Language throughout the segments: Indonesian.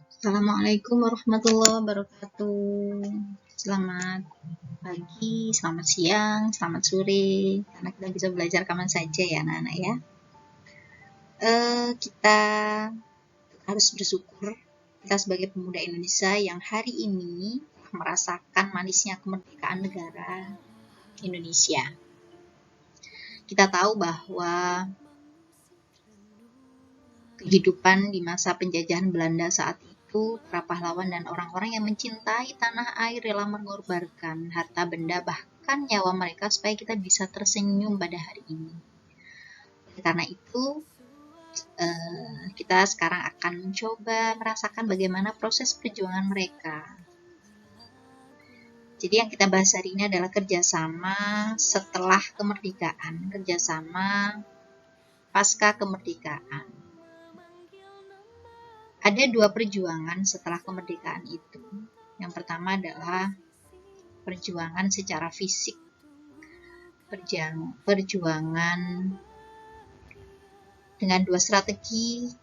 Assalamualaikum warahmatullahi wabarakatuh. Selamat pagi, selamat siang, selamat sore. Karena kita bisa belajar kapan saja ya anak-anak ya. Kita harus bersyukur kita sebagai pemuda Indonesia yang hari ini merasakan manisnya kemerdekaan negara Indonesia. Kita tahu bahwa kehidupan di masa penjajahan Belanda saat itu, para pahlawan dan orang-orang yang mencintai tanah air rela mengorbankan harta benda bahkan nyawa mereka supaya kita bisa tersenyum pada hari ini. Karena itu, kita sekarang akan mencoba merasakan bagaimana proses perjuangan mereka. Jadi yang kita bahas hari ini adalah kerjasama setelah kemerdekaan, kerjasama pasca kemerdekaan. Ada dua perjuangan setelah kemerdekaan itu. Yang pertama adalah perjuangan secara fisik, perjuangan dengan dua strategi,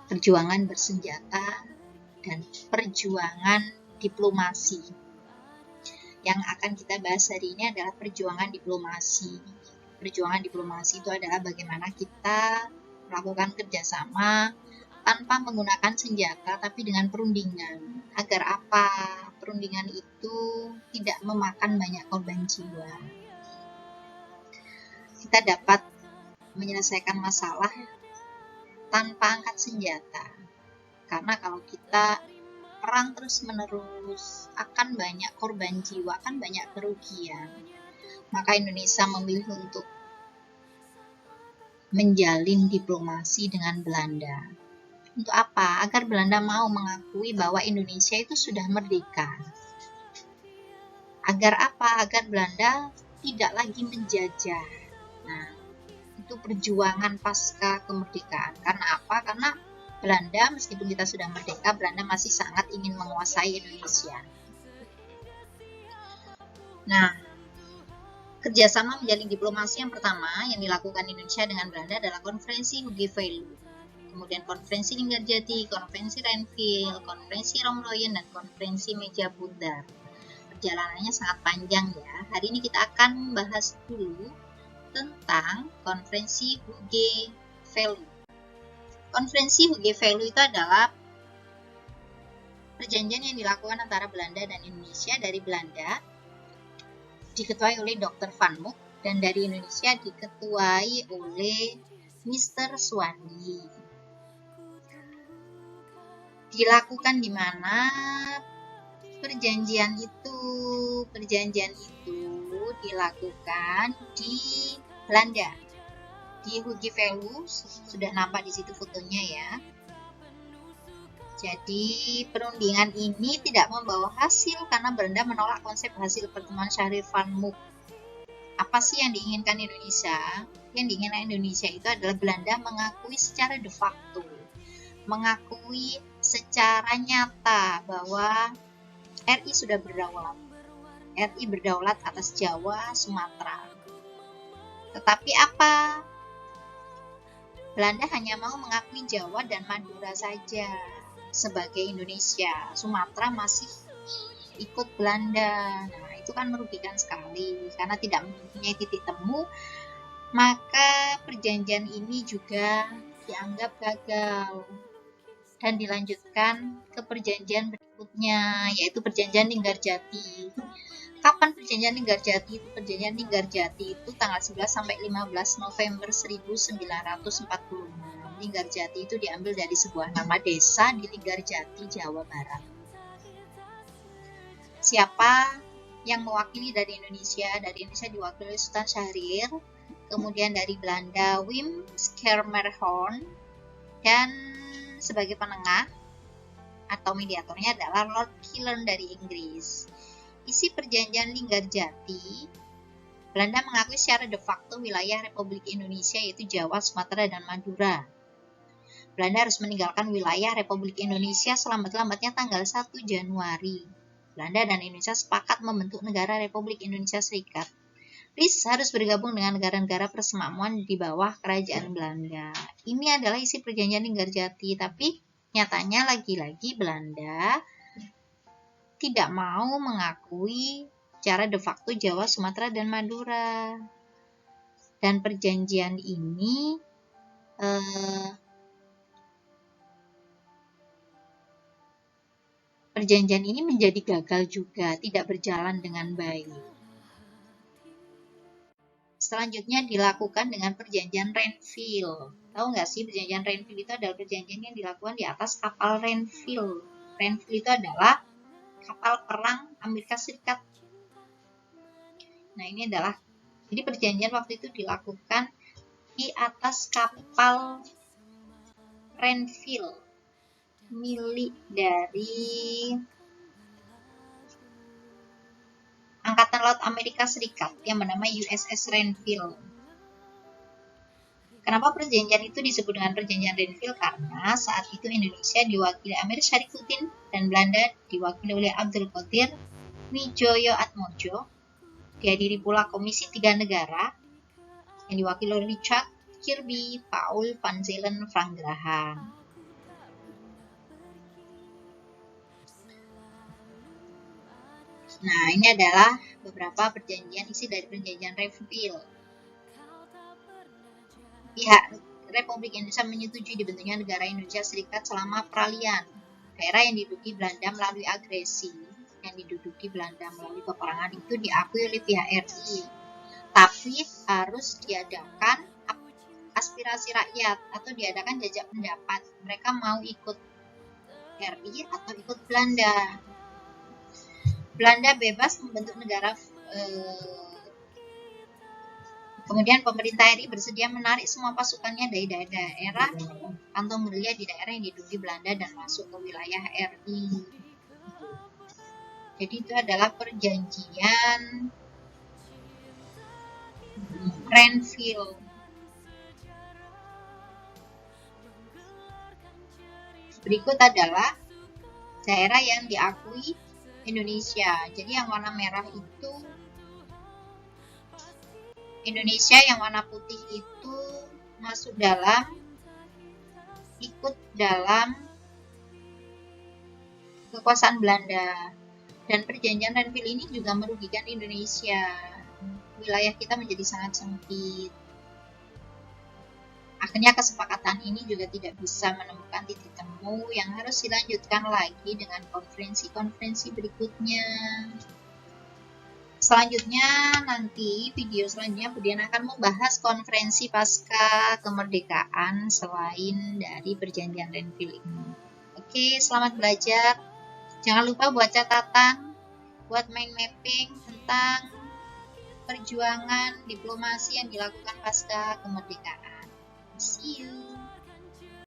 perjuangan bersenjata, dan perjuangan diplomasi. Yang akan kita bahas hari ini adalah perjuangan diplomasi. Perjuangan diplomasi itu adalah bagaimana kita melakukan kerjasama tanpa menggunakan senjata, tapi dengan perundingan. Agar apa? Perundingan itu tidak memakan banyak korban jiwa. Kita dapat menyelesaikan masalah tanpa angkat senjata. Karena kalau kita perang terus-menerus, akan banyak korban jiwa, akan banyak kerugian. Maka Indonesia memilih untuk menjalin diplomasi dengan Belanda. Untuk apa? Agar Belanda mau mengakui bahwa Indonesia itu sudah merdeka. Agar apa? Agar Belanda tidak lagi menjajah. Nah, itu perjuangan pasca kemerdekaan. Karena apa? Karena Belanda, meskipun kita sudah merdeka, Belanda masih sangat ingin menguasai Indonesia. Nah, kerjasama menjalin diplomasi yang pertama yang dilakukan Indonesia dengan Belanda adalah konferensi Hugevelu. Kemudian konferensi Linggarjati, konferensi Renville, konferensi Romloyen, dan konferensi Meja Bundar. Perjalanannya sangat panjang ya. Hari ini kita akan bahas dulu tentang konferensi Hugevelu. Konferensi Hugevelu itu adalah perjanjian yang dilakukan antara Belanda dan Indonesia. Dari Belanda diketuai oleh Dr. Van Mook dan dari Indonesia diketuai oleh Mr. Suwandi. Dilakukan di mana perjanjian itu dilakukan di Belanda, di Hugevelu. Sudah nampak di situ fotonya ya. Jadi perundingan ini tidak membawa hasil karena Belanda menolak konsep hasil pertemuan Syahrir Van Mook. Apa sih yang diinginkan Indonesia? Yang diinginkan Indonesia itu adalah Belanda mengakui secara de facto, mengakui secara nyata bahwa RI sudah berdaulat. RI berdaulat atas Jawa, Sumatera. Tetapi apa? Belanda hanya mau mengakui Jawa dan Madura saja sebagai Indonesia. Sumatera masih ikut Belanda. Nah, itu kan merugikan sekali karena tidak mempunyai titik temu. Maka perjanjian ini juga dianggap gagal dan dilanjutkan ke perjanjian berikutnya, yaitu perjanjian Linggarjati. Kapan perjanjian Linggarjati itu? Perjanjian Linggarjati itu tanggal 11 sampai 15 November 1946. Linggarjati itu diambil dari sebuah nama desa di Linggarjati, Jawa Barat. Siapa yang mewakili dari Indonesia? Dari Indonesia diwakili Sultan Syahrir, kemudian dari Belanda Wim Schermerhorn, dan sebagai penengah atau mediatornya adalah Lord Killen dari Inggris. Isi perjanjian Linggarjati, Belanda mengakui secara de facto wilayah Republik Indonesia yaitu Jawa, Sumatera, dan Madura. Belanda harus meninggalkan wilayah Republik Indonesia selambat-lambatnya tanggal 1 Januari. Belanda dan Indonesia sepakat membentuk negara Republik Indonesia Serikat. Please harus bergabung dengan negara-negara persemakmuran di bawah kerajaan Belanda. Ini adalah isi perjanjian Linggarjati, tapi Nyatanya lagi-lagi Belanda tidak mau mengakui secara de facto Jawa, Sumatera, dan Madura. Dan perjanjian ini menjadi gagal juga, tidak berjalan dengan baik. Selanjutnya dilakukan dengan perjanjian Renville. Tahu nggak sih, perjanjian Renville itu adalah perjanjian yang dilakukan di atas kapal Renville. Renville itu adalah kapal perang Amerika Serikat. Nah, ini adalah, jadi perjanjian waktu itu dilakukan di atas kapal Renville milik dari Angkatan Laut Amerika Serikat yang bernama USS Renville. Kenapa perjanjian itu disebut dengan perjanjian Renville? Karena saat itu Indonesia diwakili Amir Syarifuddin dan Belanda diwakili oleh Abdul Qadir Widjojo Atmojo. Dihadiri pula Komisi 3 Negara yang diwakili oleh Richard Kirby, Paul van Zelen, Frank Graham. Nah, ini adalah beberapa perjanjian, isi dari perjanjian Renville. Pihak Republik Indonesia menyetujui dibentuknya negara Indonesia Serikat selama peralihan. Daerah yang diduduki Belanda melalui agresi, yang diduduki Belanda melalui peperangan itu diakui oleh pihak RI. Tapi harus diadakan aspirasi rakyat atau diadakan jajak pendapat. Mereka mau ikut RI atau ikut Belanda. Belanda bebas membentuk negara. Kemudian pemerintah RI bersedia menarik semua pasukannya dari daerah kantong gerilya di daerah yang diduduki Belanda dan masuk ke wilayah RI. Jadi itu adalah perjanjian Renville. Berikut adalah daerah yang diakui Indonesia. Jadi yang warna merah itu Indonesia, yang warna putih itu ikut dalam kekuasaan Belanda. Dan perjanjian Renville ini juga merugikan Indonesia. Wilayah kita menjadi sangat sempit. Akhirnya kesepakatan ini juga tidak bisa menemukan titik temu yang harus dilanjutkan lagi dengan konferensi-konferensi berikutnya. Selanjutnya, nanti video selanjutnya Budian akan membahas konferensi pasca kemerdekaan selain dari perjanjian Renville ini. Oke, selamat belajar. Jangan lupa buat catatan, buat mind mapping tentang perjuangan diplomasi yang dilakukan pasca kemerdekaan. See you.